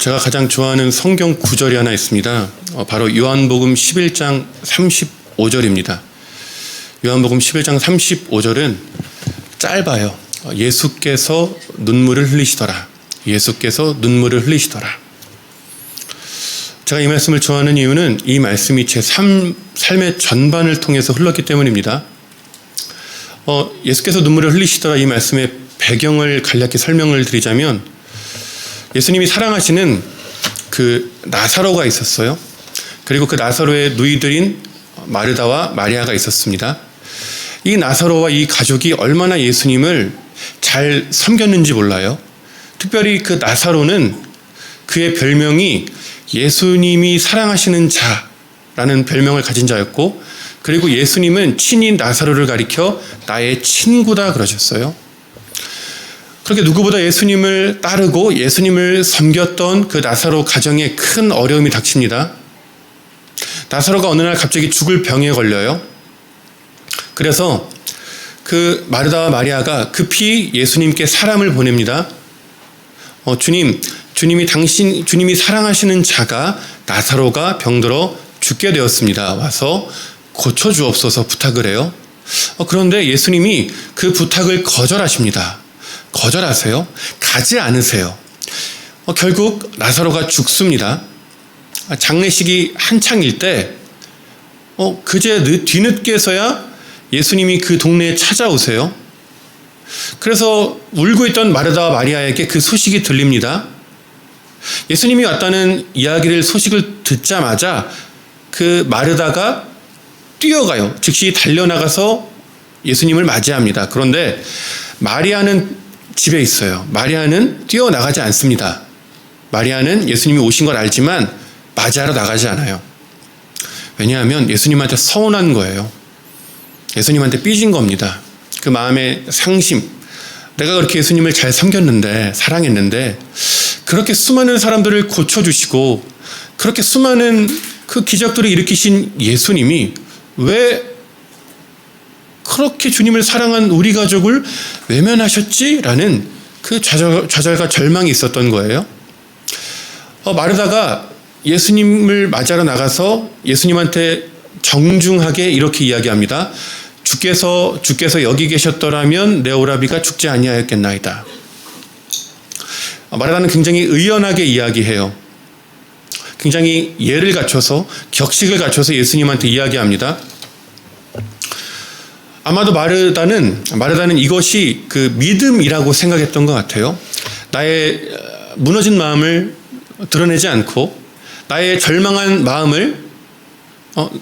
제가 가장 좋아하는 성경 구절이 하나 있습니다. 바로 요한복음 11장 35절입니다. 요한복음 11장 35절은 짧아요. 예수께서 눈물을 흘리시더라. 예수께서 눈물을 흘리시더라. 제가 이 말씀을 좋아하는 이유는 이 말씀이 제 삶의 전반을 통해서 흘렀기 때문입니다. 예수께서 눈물을 흘리시더라 이 말씀의 배경을 간략히 설명을 드리자면, 예수님이 사랑하시는 그 나사로가 있었어요. 그리고 그 나사로의 누이들인 마르다와 마리아가 있었습니다. 이 나사로와 이 가족이 얼마나 예수님을 잘 섬겼는지 몰라요. 특별히 그 나사로는 그의 별명이 예수님이 사랑하시는 자라는 별명을 가진 자였고, 그리고 예수님은 친히 나사로를 가리켜 나의 친구다 그러셨어요. 그렇게 누구보다 예수님을 따르고 예수님을 섬겼던 그 나사로 가정에 큰 어려움이 닥칩니다. 나사로가 어느 날 갑자기 죽을 병에 걸려요. 그래서 그 마르다와 마리아가 급히 예수님께 사람을 보냅니다. 주님이 사랑하시는 자가 나사로가 병들어 죽게 되었습니다. 와서 고쳐주옵소서 부탁을 해요. 그런데 예수님이 그 부탁을 거절하십니다. 거절하세요. 가지 않으세요. 결국 나사로가 죽습니다. 장례식이 한창일 때 그제 뒤늦게서야 예수님이 그 동네에 찾아오세요. 그래서 울고 있던 마르다와 마리아에게 그 소식이 들립니다. 예수님이 왔다는 소식을 듣자마자 그 마르다가 뛰어가요. 즉시 달려나가서 예수님을 맞이합니다. 그런데 마리아는 집에 있어요. 마리아는 뛰어나가지 않습니다. 마리아는 예수님이 오신 걸 알지만 맞이하러 나가지 않아요. 왜냐하면 예수님한테 서운한 거예요. 예수님한테 삐진 겁니다. 그 마음의 상심. 내가 그렇게 예수님을 잘 섬겼는데, 사랑했는데, 그렇게 수많은 사람들을 고쳐주시고 그렇게 수많은 그 기적들을 일으키신 예수님이 왜 그렇게 주님을 사랑한 우리 가족을 외면하셨지? 라는 그 좌절과 절망이 있었던 거예요. 마르다가 예수님을 맞이하러 나가서 예수님한테 정중하게 이렇게 이야기합니다. 주께서 여기 계셨더라면 내 오라비가 죽지 아니하였겠나이다. 마르다는 굉장히 의연하게 이야기해요. 굉장히 예를 갖춰서, 격식을 갖춰서 예수님한테 이야기합니다. 아마도 마르다는 이것이 그 믿음이라고 생각했던 것 같아요. 나의 무너진 마음을 드러내지 않고, 나의 절망한 마음을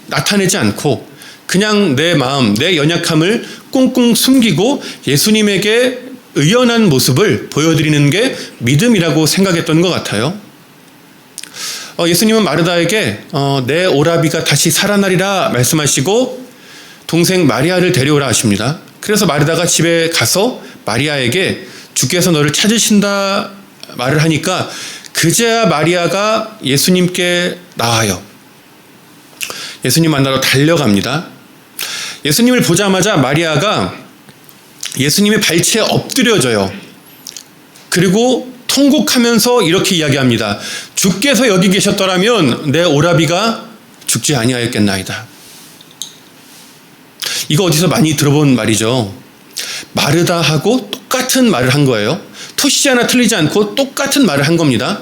나타내지 않고, 그냥 내 마음, 내 연약함을 꽁꽁 숨기고 예수님에게 의연한 모습을 보여드리는 게 믿음이라고 생각했던 것 같아요. 예수님은 마르다에게 내 오라비가 다시 살아나리라 말씀하시고 동생 마리아를 데려오라 하십니다. 그래서 마르다가 집에 가서 마리아에게 주께서 너를 찾으신다 말을 하니까 그제야 마리아가 예수님께 나와요. 예수님 만나러 달려갑니다. 예수님을 보자마자 마리아가 예수님의 발치에 엎드려져요. 그리고 통곡하면서 이렇게 이야기합니다. 주께서 여기 계셨더라면 내 오라비가 죽지 아니하였겠나이다. 이거 어디서 많이 들어본 말이죠. 마르다하고 똑같은 말을 한 거예요. 토시 하나 틀리지 않고 똑같은 말을 한 겁니다.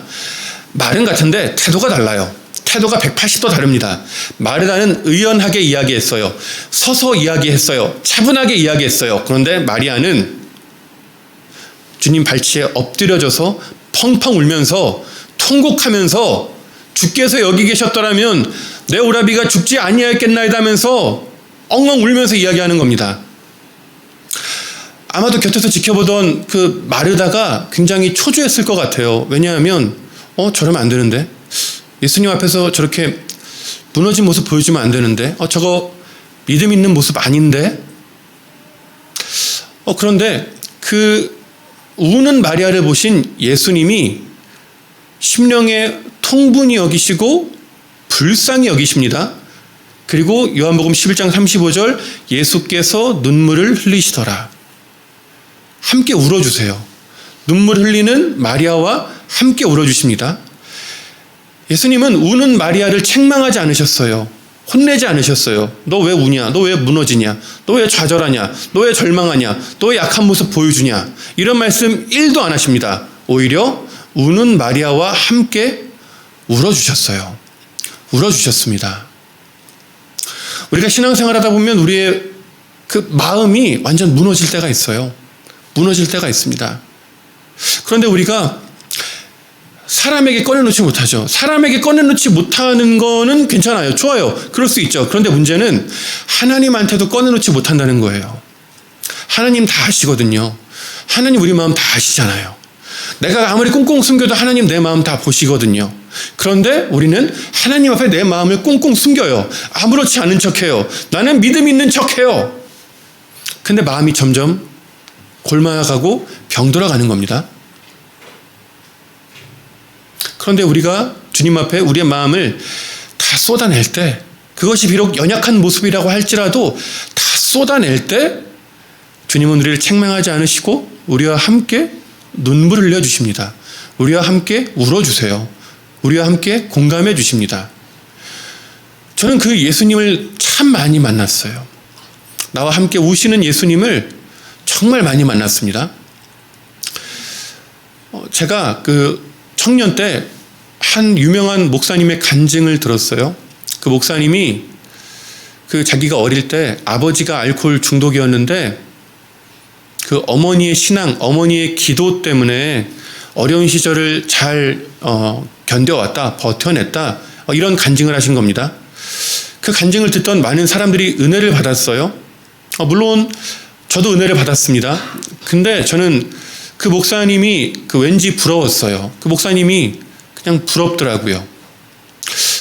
말은 같은데 태도가 달라요. 태도가 180도 다릅니다. 마르다는 의연하게 이야기했어요. 서서 이야기했어요. 차분하게 이야기했어요. 그런데 마리아는 주님 발치에 엎드려져서 펑펑 울면서 통곡하면서 주께서 여기 계셨더라면 내 오라비가 죽지 아니하였겠나이다 하면서 엉엉 울면서 이야기하는 겁니다. 아마도 곁에서 지켜보던 그 마르다가 굉장히 초조했을 것 같아요. 왜냐하면 저러면 안 되는데, 예수님 앞에서 저렇게 무너진 모습 보여주면 안 되는데, 저거 믿음 있는 모습 아닌데. 그런데 그 우는 마리아를 보신 예수님이 심령의 통분이 여기시고 불쌍히 여기십니다. 그리고 요한복음 11장 35절 예수께서 눈물을 흘리시더라. 함께 울어주세요. 눈물 흘리는 마리아와 함께 울어주십니다. 예수님은 우는 마리아를 책망하지 않으셨어요. 혼내지 않으셨어요. 너 왜 우냐? 너 왜 무너지냐? 너 왜 좌절하냐? 너 왜 절망하냐? 너 왜 약한 모습 보여주냐? 이런 말씀 1도 안 하십니다. 오히려 우는 마리아와 함께 울어주셨어요. 울어주셨습니다. 우리가 신앙생활하다 보면 우리의 그 마음이 완전 무너질 때가 있어요. 무너질 때가 있습니다. 그런데 우리가 사람에게 꺼내놓지 못하죠. 사람에게 꺼내놓지 못하는 거는 괜찮아요. 좋아요. 그럴 수 있죠. 그런데 문제는 하나님한테도 꺼내놓지 못한다는 거예요. 하나님 다 아시거든요. 하나님 우리 마음 다 아시잖아요. 내가 아무리 꽁꽁 숨겨도 하나님 내 마음 다 보시거든요. 그런데 우리는 하나님 앞에 내 마음을 꽁꽁 숨겨요. 아무렇지 않은 척해요. 나는 믿음 있는 척해요. 근데 마음이 점점 골마가고 병들어가는 겁니다. 그런데 우리가 주님 앞에 우리의 마음을 다 쏟아낼 때, 그것이 비록 연약한 모습이라고 할지라도 다 쏟아낼 때 주님은 우리를 책망하지 않으시고 우리와 함께 눈물을 흘려주십니다. 우리와 함께 울어주세요. 우리와 함께 공감해 주십니다. 저는 그 예수님을 참 많이 만났어요. 나와 함께 우시는 예수님을 정말 많이 만났습니다. 제가 그 청년 때 한 유명한 목사님의 간증을 들었어요. 그 목사님이 그 자기가 어릴 때 아버지가 알코올 중독이었는데 그 어머니의 신앙, 어머니의 기도 때문에 어려운 시절을 잘 견뎌왔다, 버텨냈다, 이런 간증을 하신 겁니다. 그 간증을 듣던 많은 사람들이 은혜를 받았어요. 물론 저도 은혜를 받았습니다. 근데 저는 그 목사님이 그 왠지 부러웠어요. 그 목사님이 그냥 부럽더라고요.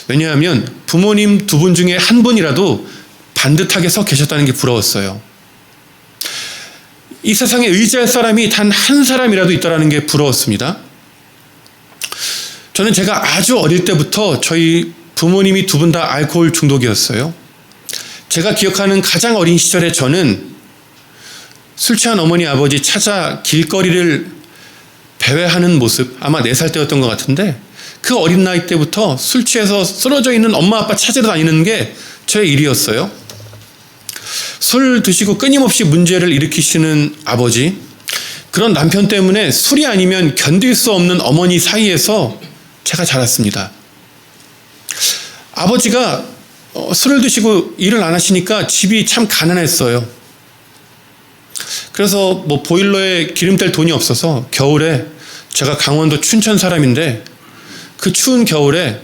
왜냐하면 부모님 두 분 중에 한 분이라도 반듯하게 서 계셨다는 게 부러웠어요. 이 세상에 의지할 사람이 단 한 사람이라도 있다는 게 부러웠습니다. 저는 제가 아주 어릴 때부터 저희 부모님이 두 분 다 알코올 중독이었어요. 제가 기억하는 가장 어린 시절에 저는 술 취한 어머니 아버지 찾아 길거리를 배회하는 모습, 아마 4살 때였던 것 같은데 그 어린 나이 때부터 술 취해서 쓰러져 있는 엄마 아빠 찾으러 다니는 게 저의 일이었어요. 술 드시고 끊임없이 문제를 일으키시는 아버지, 그런 남편 때문에 술이 아니면 견딜 수 없는 어머니 사이에서 제가 자랐습니다. 아버지가 술을 드시고 일을 안 하시니까 집이 참 가난했어요. 그래서 뭐 보일러에 기름 뗄 돈이 없어서 겨울에, 제가 강원도 춘천 사람인데 그 추운 겨울에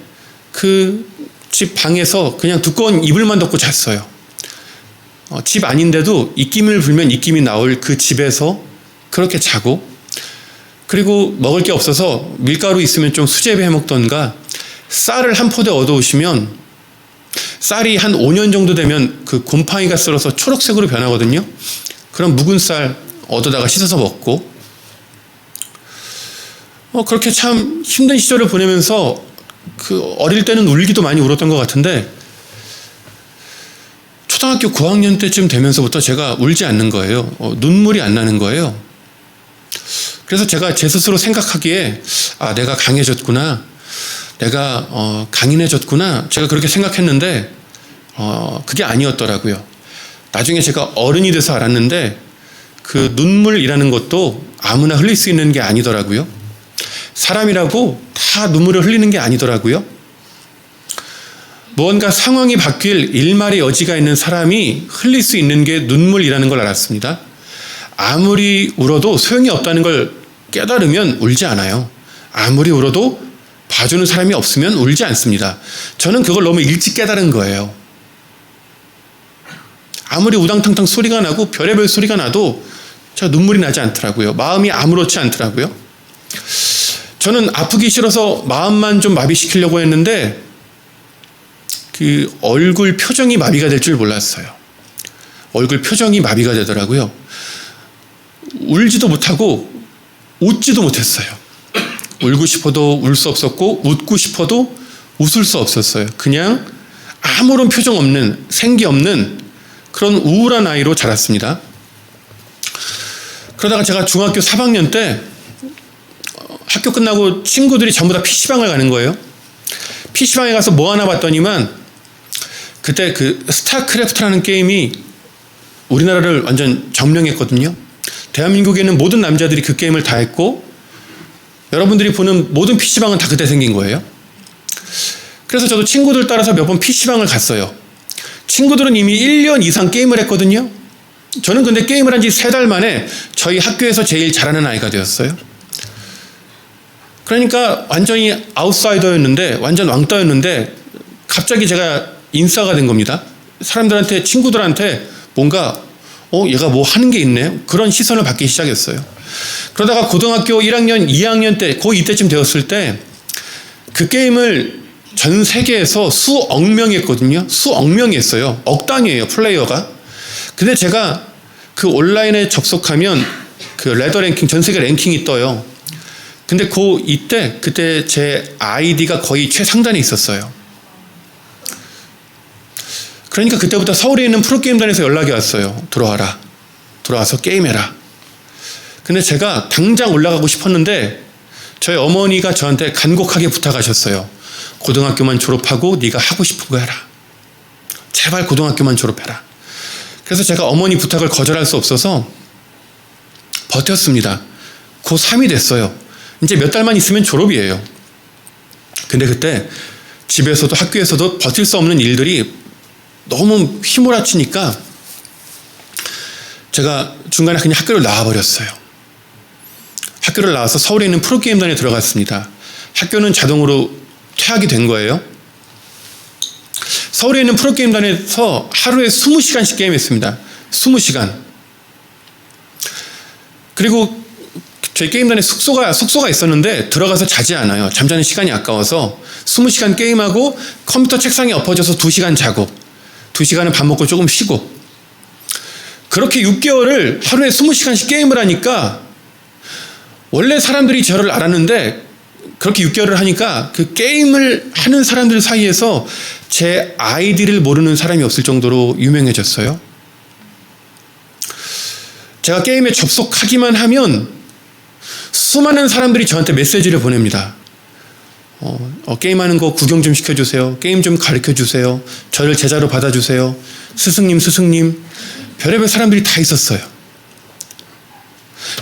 그 집 방에서 그냥 두꺼운 이불만 덮고 잤어요. 집 아닌데도 입김을 불면 입김이 나올 그 집에서 그렇게 자고, 그리고 먹을 게 없어서 밀가루 있으면 좀 수제비 해먹던가 쌀을 한 포대 얻어오시면 쌀이 한 5년 정도 되면 그 곰팡이가 쓸어서 초록색으로 변하거든요. 그럼 묵은 쌀 얻어다가 씻어서 먹고, 그렇게 참 힘든 시절을 보내면서 그 어릴 때는 울기도 많이 울었던 것 같은데 초등학교 9학년 때쯤 되면서부터 제가 울지 않는 거예요. 눈물이 안 나는 거예요. 그래서 제가 제 스스로 생각하기에 내가 강해졌구나, 내가 강인해졌구나, 제가 그렇게 생각했는데 그게 아니었더라고요. 나중에 제가 어른이 돼서 알았는데 그 눈물이라는 것도 아무나 흘릴 수 있는 게 아니더라고요. 사람이라고 다 눈물을 흘리는 게 아니더라고요. 무언가 상황이 바뀔 일말의 여지가 있는 사람이 흘릴 수 있는 게 눈물이라는 걸 알았습니다. 아무리 울어도 소용이 없다는 걸 깨달으면 울지 않아요. 아무리 울어도 봐주는 사람이 없으면 울지 않습니다. 저는 그걸 너무 일찍 깨달은 거예요. 아무리 우당탕탕 소리가 나고 별의별 소리가 나도 제가 눈물이 나지 않더라고요. 마음이 아무렇지 않더라고요. 저는 아프기 싫어서 마음만 좀 마비시키려고 했는데 그 얼굴 표정이 마비가 될 줄 몰랐어요. 얼굴 표정이 마비가 되더라고요. 울지도 못하고 웃지도 못했어요. 울고 싶어도 울 수 없었고 웃고 싶어도 웃을 수 없었어요. 그냥 아무런 표정 없는, 생기 없는 그런 우울한 아이로 자랐습니다. 그러다가 제가 중학교 3학년 때 학교 끝나고 친구들이 전부 다 PC방을 가는 거예요. PC방에 가서 뭐 하나 봤더니만 그때 그 스타크래프트라는 게임이 우리나라를 완전 점령했거든요. 대한민국에는 모든 남자들이 그 게임을 다 했고 여러분들이 보는 모든 PC방은 다 그때 생긴 거예요. 그래서 저도 친구들 따라서 몇 번 PC방을 갔어요. 친구들은 이미 1년 이상 게임을 했거든요. 저는 근데 게임을 한 지 3달 만에 저희 학교에서 제일 잘하는 아이가 되었어요. 그러니까 완전히 아웃사이더였는데, 완전 왕따였는데 갑자기 제가 인싸가 된 겁니다. 사람들한테, 친구들한테 뭔가 얘가 뭐 하는 게 있네, 그런 시선을 받기 시작했어요. 그러다가 고등학교 1학년, 2학년 때, 거의 이때쯤 되었을 때 그 게임을 전 세계에서 수억 명이 했거든요. 수억 명이 했어요. 억 단위예요, 플레이어가. 근데 제가 그 온라인에 접속하면 그 레더 랭킹, 전 세계 랭킹이 떠요. 근데 그때 제 아이디가 거의 최상단에 있었어요. 그러니까 그때부터 서울에 있는 프로게임단에서 연락이 왔어요. 들어와라. 들어와서 게임해라. 근데 제가 당장 올라가고 싶었는데 저희 어머니가 저한테 간곡하게 부탁하셨어요. 고등학교만 졸업하고 네가 하고 싶은 거 해라. 제발 고등학교만 졸업해라. 그래서 제가 어머니 부탁을 거절할 수 없어서 버텼습니다. 고3이 됐어요. 이제 몇 달만 있으면 졸업이에요. 근데 그때 집에서도 학교에서도 버틸 수 없는 일들이 너무 휘몰아치니까 제가 중간에 그냥 학교를 나와버렸어요. 학교를 나와서 서울에 있는 프로게임단에 들어갔습니다. 학교는 자동으로 퇴학이 된 거예요. 서울에 있는 프로게임단에서 하루에 20시간씩 게임했습니다. 20시간. 그리고 저희 게임단에 숙소가 있었는데 들어가서 자지 않아요. 잠자는 시간이 아까워서 20시간 게임하고 컴퓨터 책상에 엎어져서 2시간 자고 2시간은 밥 먹고 조금 쉬고, 그렇게 6개월을 하루에 20시간씩 게임을 하니까 원래 사람들이 저를 알았는데 그렇게 6개월을 하니까 그 게임을 하는 사람들 사이에서 제 아이디를 모르는 사람이 없을 정도로 유명해졌어요. 제가 게임에 접속하기만 하면 수많은 사람들이 저한테 메시지를 보냅니다. 게임하는 거 구경 좀 시켜주세요. 게임 좀 가르쳐주세요. 저를 제자로 받아주세요. 스승님. 별의별 사람들이 다 있었어요.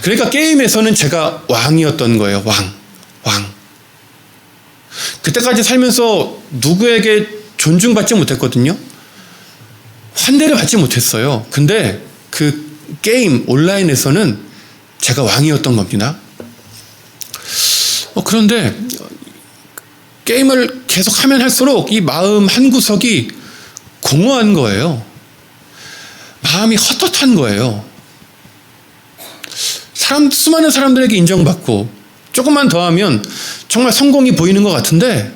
그러니까 게임에서는 제가 왕이었던 거예요. 왕. 그때까지 살면서 누구에게 존중받지 못했거든요. 환대를 받지 못했어요. 근데 그 게임 온라인에서는 제가 왕이었던 겁니다. 그런데 게임을 계속 하면 할수록 이 마음 한구석이 공허한 거예요. 마음이 헛헛한 거예요. 수많은 사람들에게 인정받고 조금만 더 하면 정말 성공이 보이는 것 같은데,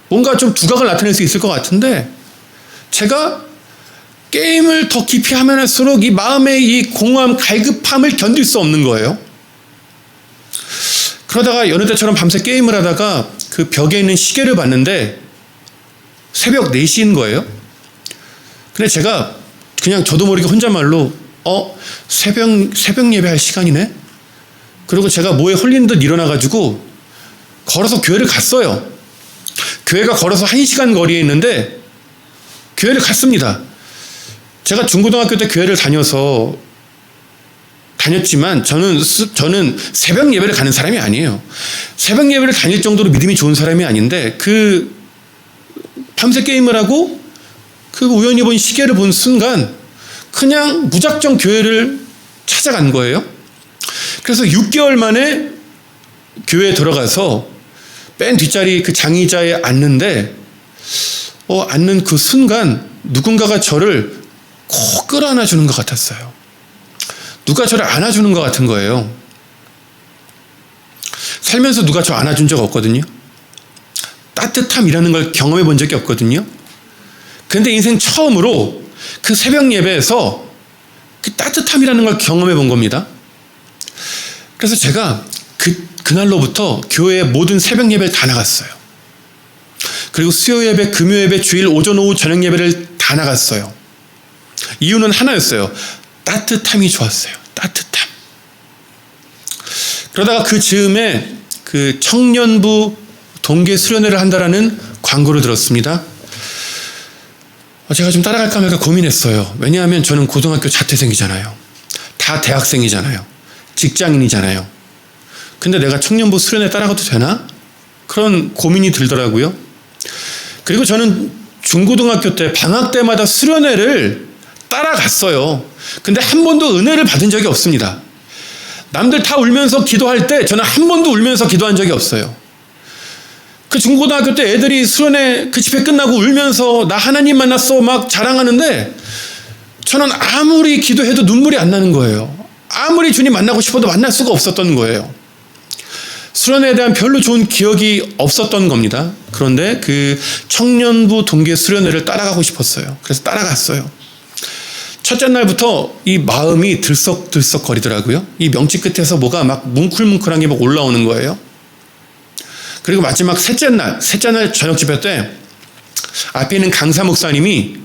뭔가 좀 두각을 나타낼 수 있을 것 같은데, 제가 게임을 더 깊이 하면 할수록 이 마음의 이 공허함, 갈급함을 견딜 수 없는 거예요. 그러다가 여느 때처럼 밤새 게임을 하다가 그 벽에 있는 시계를 봤는데 새벽 4시인 거예요. 근데 제가 그냥 저도 모르게 혼잣말로 새벽 예배할 시간이네? 그리고 제가 뭐에 홀린 듯 일어나가지고 걸어서 교회를 갔어요. 교회가 걸어서 1시간 거리에 있는데 교회를 갔습니다. 제가 중고등학교 때 교회를 다녔지만 저는 새벽 예배를 가는 사람이 아니에요. 새벽 예배를 다닐 정도로 믿음이 좋은 사람이 아닌데 그 밤새 게임을 하고 그 우연히 본 시계를 본 순간 그냥 무작정 교회를 찾아간 거예요. 그래서 6개월 만에 교회에 들어가서 맨 뒷자리 그 장의자에 앉는데 앉는 그 순간 누군가가 저를 꼭 끌어안아주는 것 같았어요. 누가 저를 안아주는 것 같은 거예요. 살면서 누가 저 안아준 적 없거든요. 따뜻함이라는 걸 경험해 본 적이 없거든요. 근데 인생 처음으로 그 새벽 예배에서 그 따뜻함이라는 걸 경험해 본 겁니다. 그래서 제가 그날로부터 교회의 모든 새벽 예배를 다 나갔어요. 그리고 수요 예배, 금요 예배, 주일 오전, 오후, 저녁 예배를 다 나갔어요. 이유는 하나였어요. 따뜻함이 좋았어요. 따뜻함. 그러다가 그 즈음에 그 청년부 동계 수련회를 한다라는 광고를 들었습니다. 제가 좀 따라갈까 말까 고민했어요. 왜냐하면 저는 고등학교 자퇴생이잖아요. 다 대학생이잖아요. 직장인이잖아요. 근데 내가 청년부 수련회 따라가도 되나? 그런 고민이 들더라고요. 그리고 저는 중고등학교 때 방학 때마다 수련회를 따라갔어요. 근데 한 번도 은혜를 받은 적이 없습니다. 남들 다 울면서 기도할 때 저는 한 번도 울면서 기도한 적이 없어요. 그 중고등학교 때 애들이 수련회 그 집회 끝나고 울면서 나 하나님 만났어 막 자랑하는데 저는 아무리 기도해도 눈물이 안 나는 거예요. 아무리 주님 만나고 싶어도 만날 수가 없었던 거예요. 수련회에 대한 별로 좋은 기억이 없었던 겁니다. 그런데 그 청년부 동계 수련회를 따라가고 싶었어요. 그래서 따라갔어요. 첫째 날부터 이 마음이 들썩들썩 거리더라고요. 이 명치 끝에서 뭐가 막 뭉클뭉클한 게 막 올라오는 거예요. 그리고 마지막 셋째 날 저녁 집회 때 앞에 있는 강사 목사님이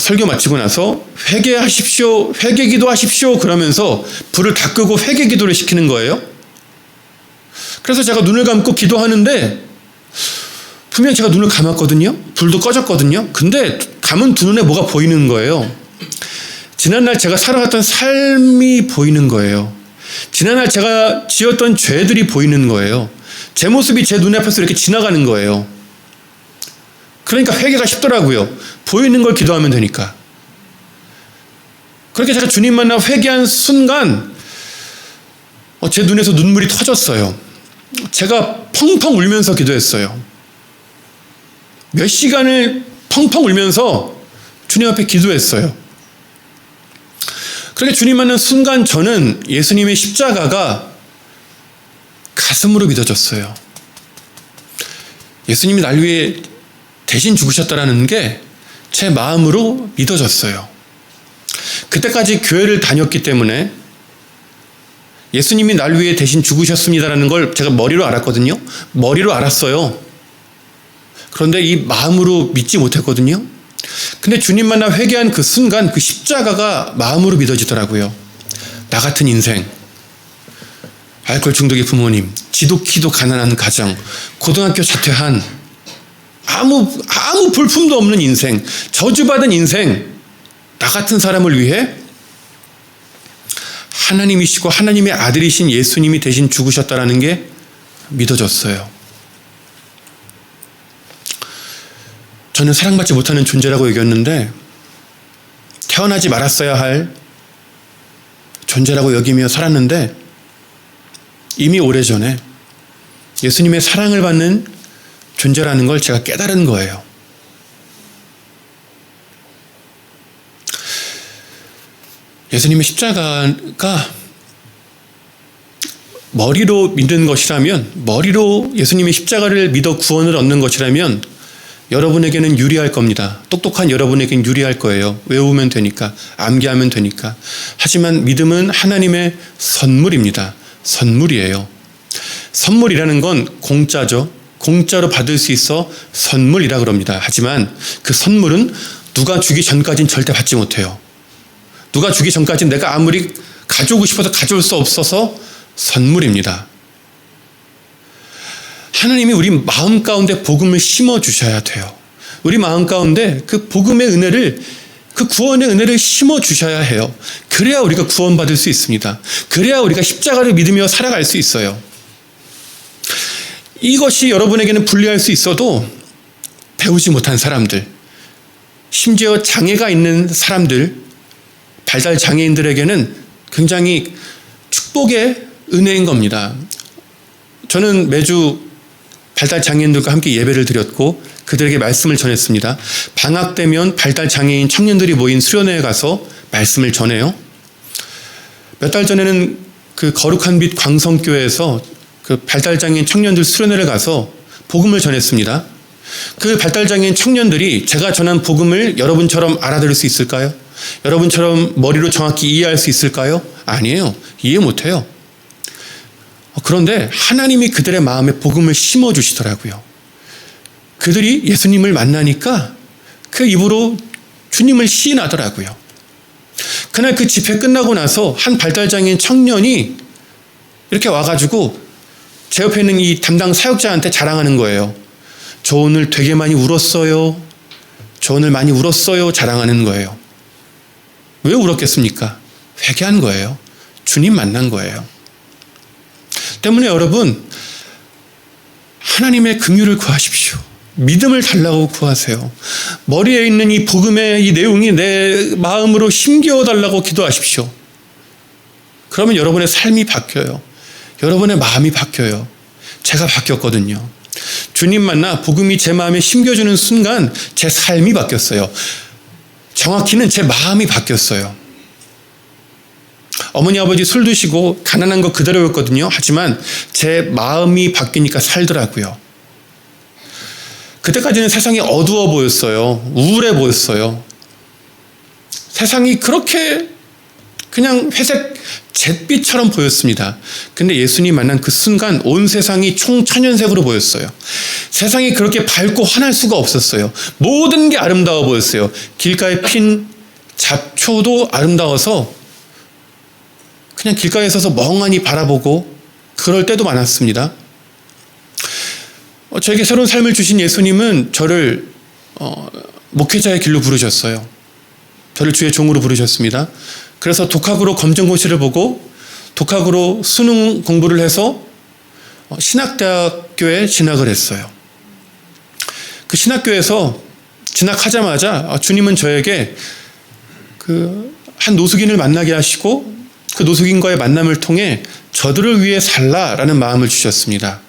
설교 마치고 나서 회개하십시오, 회개기도 하십시오 그러면서 불을 다 끄고 회개기도를 시키는 거예요. 그래서 제가 눈을 감고 기도하는데 분명히 제가 눈을 감았거든요. 불도 꺼졌거든요. 근데 감은 두 눈에 뭐가 보이는 거예요. 지난날 제가 살아갔던 삶이 보이는 거예요. 지난날 제가 지었던 죄들이 보이는 거예요. 제 모습이 제 눈앞에서 이렇게 지나가는 거예요. 그러니까 회개가 쉽더라고요. 보이는 걸 기도하면 되니까. 그렇게 제가 주님 만나 회개한 순간 제 눈에서 눈물이 터졌어요. 제가 펑펑 울면서 기도했어요. 몇 시간을 펑펑 울면서 주님 앞에 기도했어요. 그렇게 주님 만난 순간 저는 예수님의 십자가가 가슴으로 믿어졌어요. 예수님이 날 위해 대신 죽으셨다는 게 제 마음으로 믿어졌어요. 그때까지 교회를 다녔기 때문에 예수님이 날 위해 대신 죽으셨습니다라는 걸 제가 머리로 알았거든요. 머리로 알았어요. 그런데 이 마음으로 믿지 못했거든요. 근데 주님 만나 회개한 그 순간 그 십자가가 마음으로 믿어지더라고요. 나 같은 인생, 알코올 중독의 부모님, 지독히도 가난한 가정, 고등학교 자퇴한 아무 볼품도 없는 인생, 저주받은 인생, 나 같은 사람을 위해 하나님이시고 하나님의 아들이신 예수님이 대신 죽으셨다는 게 믿어졌어요. 저는 사랑받지 못하는 존재라고 여겼는데 태어나지 말았어야 할 존재라고 여기며 살았는데 이미 오래전에 예수님의 사랑을 받는 존재라는 걸 제가 깨달은 거예요. 예수님의 십자가가 머리로 믿는 것이라면, 머리로 예수님의 십자가를 믿어 구원을 얻는 것이라면 여러분에게는 유리할 겁니다. 똑똑한 여러분에게는 유리할 거예요. 외우면 되니까, 암기하면 되니까. 하지만 믿음은 하나님의 선물입니다. 선물이에요. 선물이라는 건 공짜죠. 공짜로 받을 수 있어 선물이라 그럽니다. 하지만 그 선물은 누가 주기 전까지는 절대 받지 못해요. 누가 주기 전까지는 내가 아무리 가져오고 싶어서 가져올 수 없어서 선물입니다. 하나님이 우리 마음 가운데 복음을 심어주셔야 돼요. 우리 마음 가운데 그 복음의 은혜를, 그 구원의 은혜를 심어주셔야 해요. 그래야 우리가 구원받을 수 있습니다. 그래야 우리가 십자가를 믿으며 살아갈 수 있어요. 이것이 여러분에게는 불리할 수 있어도 배우지 못한 사람들, 심지어 장애가 있는 사람들, 발달 장애인들에게는 굉장히 축복의 은혜인 겁니다. 저는 매주 발달 장애인들과 함께 예배를 드렸고 그들에게 말씀을 전했습니다. 방학 되면 발달 장애인 청년들이 모인 수련회에 가서 말씀을 전해요. 몇 달 전에는 그 거룩한 빛 광성교회에서 그 발달장애인 청년들 수련회를 가서 복음을 전했습니다. 그 발달장애인 청년들이 제가 전한 복음을 여러분처럼 알아들을 수 있을까요? 여러분처럼 머리로 정확히 이해할 수 있을까요? 아니에요. 이해 못해요. 그런데 하나님이 그들의 마음에 복음을 심어주시더라고요. 그들이 예수님을 만나니까 그 입으로 주님을 시인하더라고요. 그날 그 집회 끝나고 나서 한 발달장애인 청년이 이렇게 와가지고 제 옆에 있는 이 담당 사역자한테 자랑하는 거예요. 저 오늘 되게 많이 울었어요. 저 오늘 많이 울었어요. 자랑하는 거예요. 왜 울었겠습니까? 회개한 거예요. 주님 만난 거예요. 때문에 여러분, 하나님의 긍휼을 구하십시오. 믿음을 달라고 구하세요. 머리에 있는 이 복음의 이 내용이 내 마음으로 힘겨워 달라고 기도하십시오. 그러면 여러분의 삶이 바뀌어요. 여러분의 마음이 바뀌어요. 제가 바뀌었거든요. 주님 만나 복음이 제 마음에 심겨주는 순간 제 삶이 바뀌었어요. 정확히는 제 마음이 바뀌었어요. 어머니 아버지 술 드시고 가난한 거 그대로였거든요. 하지만 제 마음이 바뀌니까 살더라고요. 그때까지는 세상이 어두워 보였어요. 우울해 보였어요. 세상이 그렇게 그냥 회색 잿빛처럼 보였습니다. 근데 예수님 만난 그 순간 온 세상이 총천연색으로 보였어요. 세상이 그렇게 밝고 환할 수가 없었어요. 모든 게 아름다워 보였어요. 길가에 핀 잡초도 아름다워서 그냥 길가에 서서 멍하니 바라보고 그럴 때도 많았습니다. 저에게 새로운 삶을 주신 예수님은 저를 목회자의 길로 부르셨어요. 저를 주의 종으로 부르셨습니다. 그래서 독학으로 검정고시를 보고 독학으로 수능 공부를 해서 신학대학교에 진학을 했어요. 그 신학교에서 진학하자마자 주님은 저에게 한 노숙인을 만나게 하시고 그 노숙인과의 만남을 통해 저들을 위해 살라라는 마음을 주셨습니다.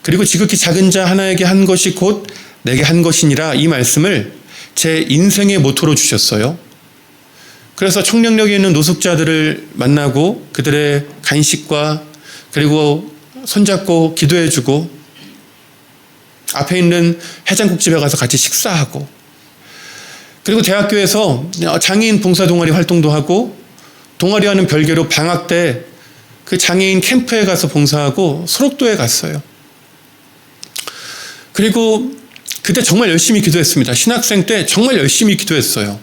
그리고 지극히 작은 자 하나에게 한 것이 곧 내게 한 것이니라, 이 말씀을 제 인생의 모토로 주셨어요. 그래서 청량역에 있는 노숙자들을 만나고 그들의 간식과 그리고 손잡고 기도해주고 앞에 있는 해장국집에 가서 같이 식사하고, 그리고 대학교에서 장애인 봉사 동아리 활동도 하고, 동아리와는 별개로 방학 때 그 장애인 캠프에 가서 봉사하고 소록도에 갔어요. 그리고 그때 정말 열심히 기도했습니다. 신학생 때 정말 열심히 기도했어요.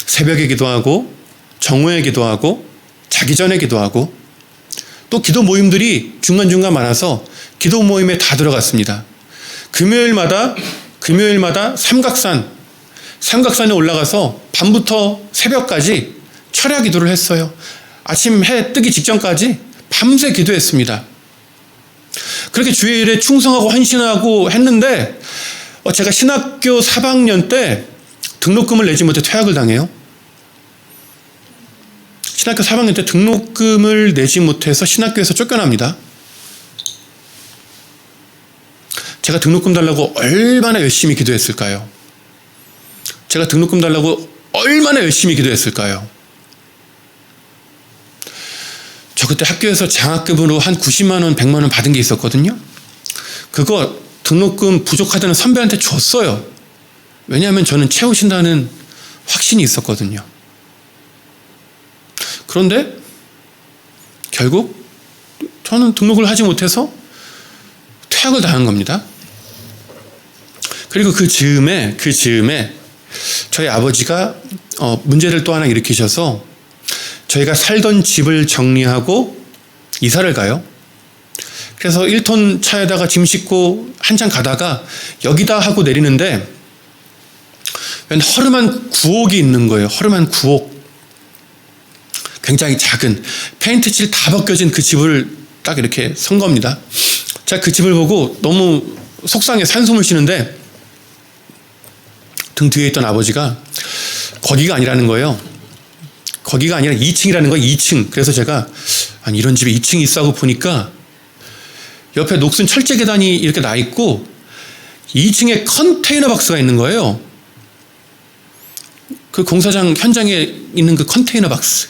새벽에 기도하고 정오에 기도하고 자기 전에 기도하고, 또 기도 모임들이 중간중간 많아서 기도 모임에 다 들어갔습니다. 금요일마다 삼각산에 올라가서 밤부터 새벽까지 철야 기도를 했어요. 아침 해 뜨기 직전까지 밤새 기도했습니다. 그렇게 주의 일에 충성하고 헌신하고 했는데 제가 신학교 3학년 때 등록금을 내지 못해 퇴학을 당해요. 신학교 3학년 때 등록금을 내지 못해서 신학교에서 쫓겨납니다. 제가 등록금 달라고 얼마나 열심히 기도했을까요? 제가 등록금 달라고 얼마나 열심히 기도했을까요? 저 그때 학교에서 장학금으로 한 90만 원, 100만 원 받은 게 있었거든요. 그거 등록금 부족하다는 선배한테 줬어요. 왜냐하면 저는 채우신다는 확신이 있었거든요. 그런데 결국 저는 등록을 하지 못해서 퇴학을 당한 겁니다. 그리고 그 즈음에 저희 아버지가 문제를 또 하나 일으키셔서 저희가 살던 집을 정리하고 이사를 가요. 그래서 1톤 차에다가 짐 싣고 한참 가다가 여기다 하고 내리는데 웬 허름한 구옥이 있는 거예요. 허름한 구옥. 굉장히 작은 페인트칠 다 벗겨진 그 집을 딱 이렇게 선 겁니다. 제가 그 집을 보고 너무 속상해 산숨을 쉬는데 등 뒤에 있던 아버지가 거기가 아니라는 거예요. 거기가 아니라 2층이라는 거예요. 2층. 그래서 제가 아니 이런 집에 2층이 있어 하고 보니까 옆에 녹슨 철제 계단이 이렇게 나 있고 2층에 컨테이너 박스가 있는 거예요. 그 공사장 현장에 있는 그 컨테이너 박스.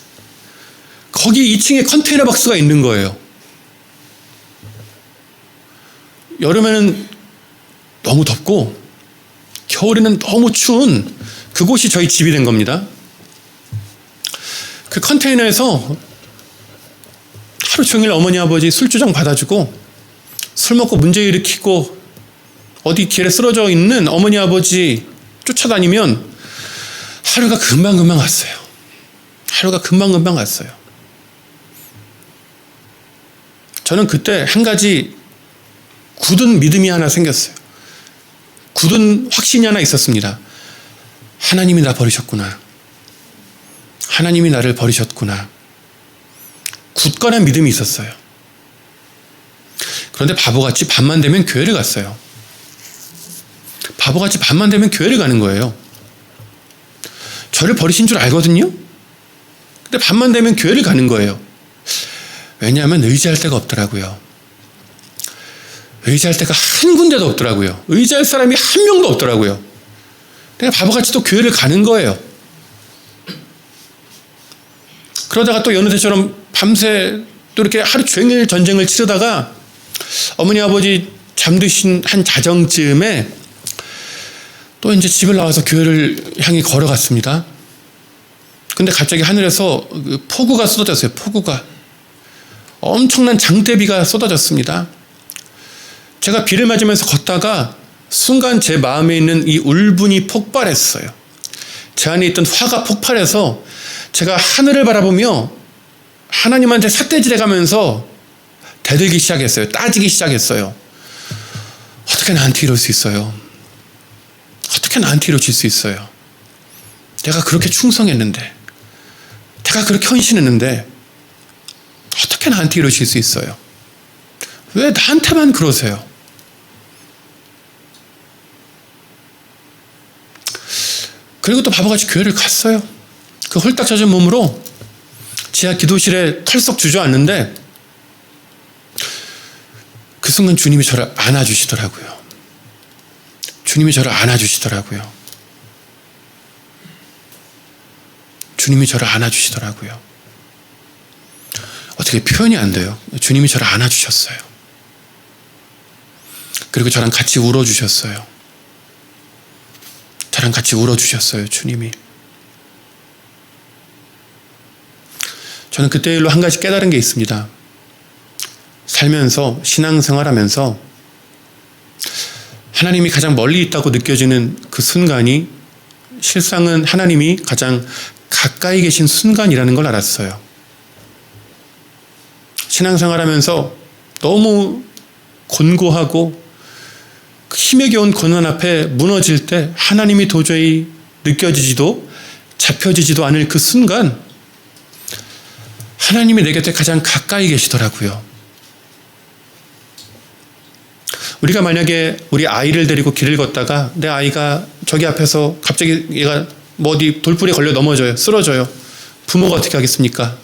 거기 2층에 컨테이너 박스가 있는 거예요. 여름에는 너무 덥고 겨울에는 너무 추운 그곳이 저희 집이 된 겁니다. 그 컨테이너에서 하루 종일 어머니 아버지 술주정 받아주고 술 먹고 문제 일으키고 어디 길에 쓰러져 있는 어머니 아버지 쫓아다니면 하루가 금방금방 갔어요. 하루가 금방금방 갔어요. 저는 그때 한 가지 굳은 믿음이 하나 생겼어요. 굳은 확신이 하나 있었습니다. 하나님이 나 버리셨구나. 하나님이 나를 버리셨구나. 굳건한 믿음이 있었어요. 그런데 바보같이 밤만 되면 교회를 갔어요. 바보같이 밤만 되면 교회를 가는 거예요. 저를 버리신 줄 알거든요. 근데 밤만 되면 교회를 가는 거예요. 왜냐하면 의지할 데가 없더라고요. 의지할 데가 한 군데도 없더라고요. 의지할 사람이 한 명도 없더라고요. 내가 바보같이 또 교회를 가는 거예요. 그러다가 또 여느 때처럼 밤새 또 이렇게 하루 종일 전쟁을 치르다가 어머니 아버지 잠드신 한 자정쯤에 또 이제 집을 나와서 교회를 향해 걸어갔습니다. 근데 갑자기 하늘에서 폭우가 쏟아졌어요. 폭우가. 엄청난 장대비가 쏟아졌습니다. 제가 비를 맞으면서 걷다가 순간 제 마음에 있는 이 울분이 폭발했어요. 제 안에 있던 화가 폭발해서 제가 하늘을 바라보며 하나님한테 삿대질해 가면서 대들기 시작했어요. 따지기 시작했어요. 어떻게 나한테 이럴 수 있어요? 어떻게 나한테 이러실 수 있어요? 내가 그렇게 충성했는데, 내가 그렇게 헌신했는데 어떻게 나한테 이러실 수 있어요? 왜 나한테만 그러세요? 그리고 또 바보같이 교회를 갔어요. 그 홀딱 젖은 몸으로 지하 기도실에 털썩 주저앉는데 그 순간 주님이 저를 안아주시더라고요. 주님이 저를 안아주시더라고요. 주님이 저를 안아주시더라고요. 어떻게 표현이 안 돼요. 주님이 저를 안아주셨어요. 그리고 저랑 같이 울어주셨어요. 저랑 같이 울어주셨어요. 주님이. 저는 그때 일로 한 가지 깨달은 게 있습니다. 살면서, 신앙생활하면서 하나님이 가장 멀리 있다고 느껴지는 그 순간이 실상은 하나님이 가장 가까이 계신 순간이라는 걸 알았어요. 신앙생활하면서 너무 곤고하고 힘에 겨운 고난 앞에 무너질 때 하나님이 도저히 느껴지지도 잡혀지지도 않을 그 순간 하나님이 내 곁에 가장 가까이 계시더라고요. 우리가 만약에 우리 아이를 데리고 길을 걷다가 내 아이가 저기 앞에서 갑자기 얘가 뭐 어디 돌불에 걸려 넘어져요. 쓰러져요. 부모가 어떻게 하겠습니까?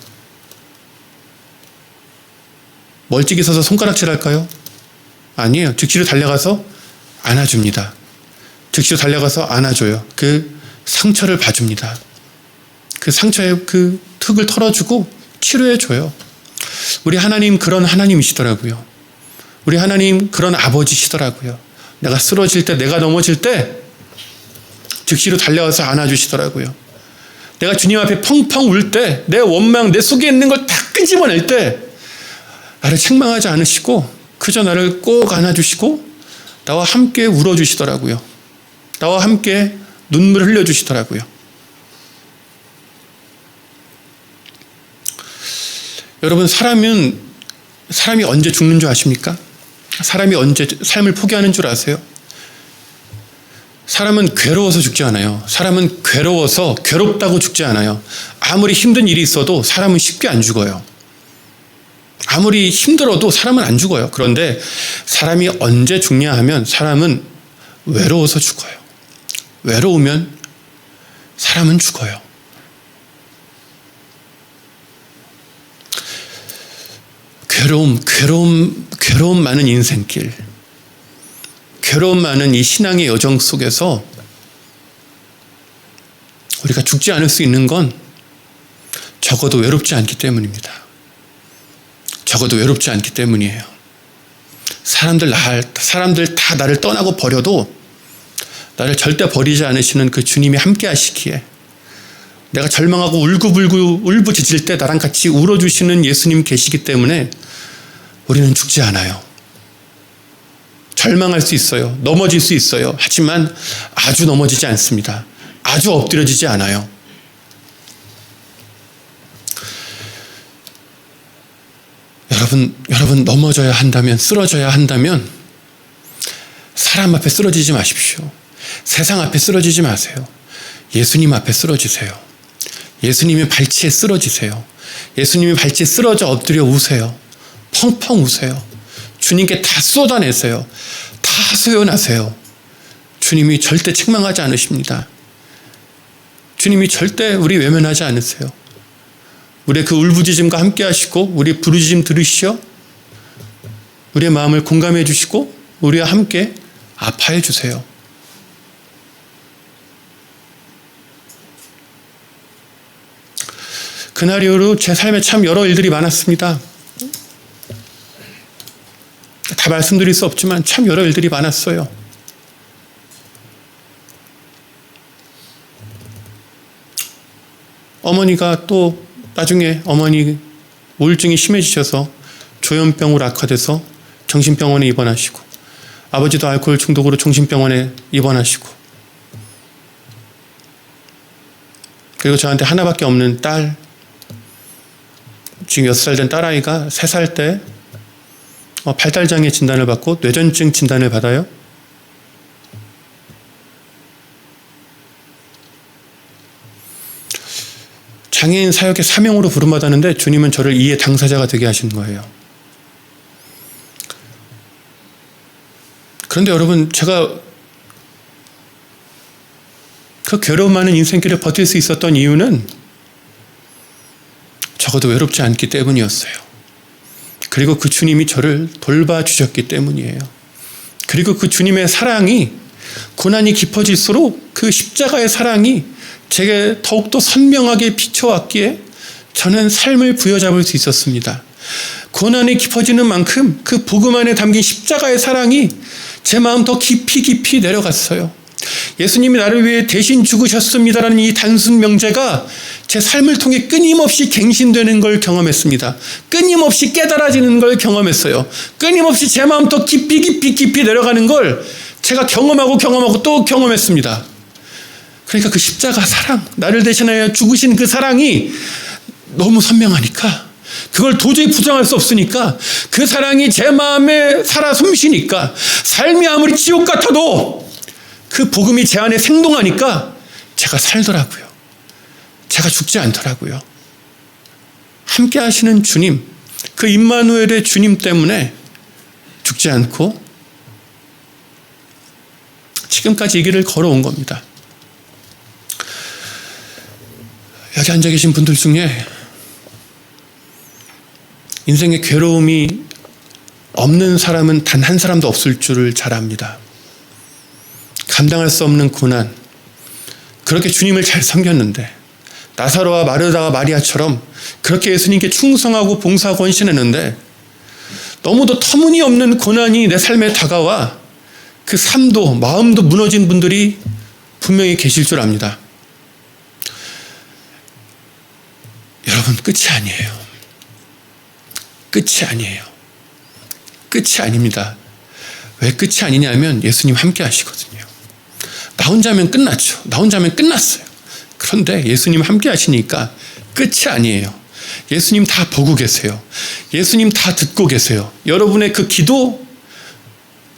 멀찍이 서서 손가락질 할까요? 아니에요. 즉시로 달려가서 안아줍니다. 즉시로 달려가서 안아줘요. 그 상처를 봐줍니다. 그 상처의 그 흙을 털어주고 치료해줘요. 우리 하나님 그런 하나님이시더라고요. 우리 하나님 그런 아버지시더라고요. 내가 쓰러질 때, 내가 넘어질 때 즉시로 달려와서 안아주시더라고요. 내가 주님 앞에 펑펑 울 때, 내 원망, 내 속에 있는 걸 다 끄집어낼 때 나를 책망하지 않으시고 그저 나를 꼭 안아주시고 나와 함께 울어주시더라고요. 나와 함께 눈물을 흘려주시더라고요. 여러분, 사람이 언제 죽는 줄 아십니까? 사람이 언제 삶을 포기하는 줄 아세요? 사람은 괴로워서 죽지 않아요. 사람은 괴로워서 괴롭다고 죽지 않아요. 아무리 힘든 일이 있어도 사람은 쉽게 안 죽어요. 아무리 힘들어도 사람은 안 죽어요. 그런데 사람이 언제 죽냐 하면 사람은 외로워서 죽어요. 외로우면 사람은 죽어요. 괴로움 많은 인생길, 괴로움 많은 이 신앙의 여정 속에서 우리가 죽지 않을 수 있는 건 적어도 외롭지 않기 때문입니다. 적어도 외롭지 않기 때문이에요. 사람들 다 나를 떠나고 버려도 나를 절대 버리지 않으시는 그 주님이 함께 하시기에 내가 절망하고 울부짖을 때 나랑 같이 울어주시는 예수님 계시기 때문에 우리는 죽지 않아요. 절망할 수 있어요. 넘어질 수 있어요. 하지만 아주 넘어지지 않습니다. 아주 엎드려지지 않아요. 여러분 넘어져야 한다면, 쓰러져야 한다면 사람 앞에 쓰러지지 마십시오. 세상 앞에 쓰러지지 마세요. 예수님 앞에 쓰러지세요. 예수님의 발치에 쓰러지세요. 예수님의 발치에 쓰러져 엎드려 우세요. 펑펑 우세요. 주님께 다 쏟아내세요. 다 소연하세요. 주님이 절대 책망하지 않으십니다. 주님이 절대 우리 외면하지 않으세요. 우리의 그 울부짖음과 함께 하시고 우리의 부르짖음 들으시어 우리의 마음을 공감해 주시고 우리와 함께 아파해 주세요. 그날 이후로 제 삶에 참 여러 일들이 많았습니다. 다 말씀드릴 수 없지만 참 여러 일들이 많았어요. 어머니가 또 나중에 어머니 우울증이 심해지셔서 조현병으로 악화돼서 정신병원에 입원하시고 아버지도 알코올 중독으로 정신병원에 입원하시고 그리고 저한테 하나밖에 없는 딸 지금 6살 된 딸아이가 3살 때 발달장애 진단을 받고 뇌전증 진단을 받아요. 장애인 사역의 사명으로 부름받았는데 주님은 저를 이의 당사자가 되게 하신 거예요. 그런데 여러분, 제가 그 괴로움 많은 인생길을 버틸 수 있었던 이유는 적어도 외롭지 않기 때문이었어요. 그리고 그 주님이 저를 돌봐주셨기 때문이에요. 그리고 그 주님의 사랑이 고난이 깊어질수록 그 십자가의 사랑이 제게 더욱더 선명하게 비춰왔기에 저는 삶을 부여잡을 수 있었습니다. 고난이 깊어지는 만큼 그 복음 안에 담긴 십자가의 사랑이 제 마음 더 깊이 내려갔어요. 예수님이 나를 위해 대신 죽으셨습니다라는 이 단순 명제가 제 삶을 통해 끊임없이 갱신되는 걸 경험했습니다. 끊임없이 깨달아지는 걸 경험했어요. 끊임없이 제 마음 더 깊이 내려가는 걸 제가 경험하고 또 경험했습니다. 그러니까 그 십자가 사랑, 나를 대신하여 죽으신 그 사랑이 너무 선명하니까, 그걸 도저히 부정할 수 없으니까, 그 사랑이 제 마음에 살아 숨쉬니까, 삶이 아무리 지옥 같아도 그 복음이 제 안에 생동하니까 제가 살더라고요. 제가 죽지 않더라고요. 함께 하시는 주님, 그 임마누엘의 주님 때문에 죽지 않고 지금까지 이 길을 걸어온 겁니다. 여기 앉아 계신 분들 중에 인생의 괴로움이 없는 사람은 단 한 사람도 없을 줄을 잘 압니다. 감당할 수 없는 고난, 그렇게 주님을 잘 섬겼는데, 나사로와 마르다와 마리아처럼 그렇게 예수님께 충성하고 봉사하고 헌신했는데 너무도 터무니없는 고난이 내 삶에 다가와 그 삶도 마음도 무너진 분들이 분명히 계실 줄 압니다. 여러분, 끝이 아니에요. 끝이 아니에요. 끝이 아닙니다. 왜 끝이 아니냐면 예수님 함께 하시거든요. 나 혼자면 끝났죠. 나 혼자면 끝났어요. 그런데 예수님 함께 하시니까 끝이 아니에요. 예수님 다 보고 계세요. 예수님 다 듣고 계세요. 여러분의 그 기도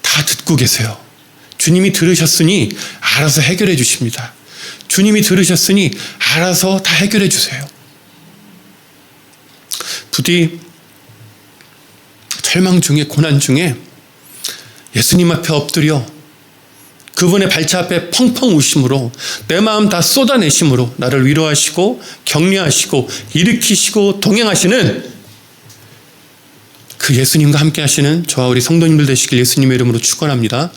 다 듣고 계세요. 주님이 들으셨으니 알아서 해결해 주십니다. 주님이 들으셨으니 알아서 다 해결해 주세요. 부디 절망 중에, 고난 중에 예수님 앞에 엎드려 그분의 발차 앞에 펑펑 우심으로 내 마음 다 쏟아내심으로 나를 위로하시고 격려하시고 일으키시고 동행하시는 그 예수님과 함께 하시는 저와 우리 성도님들 되시길 예수님의 이름으로 축원합니다.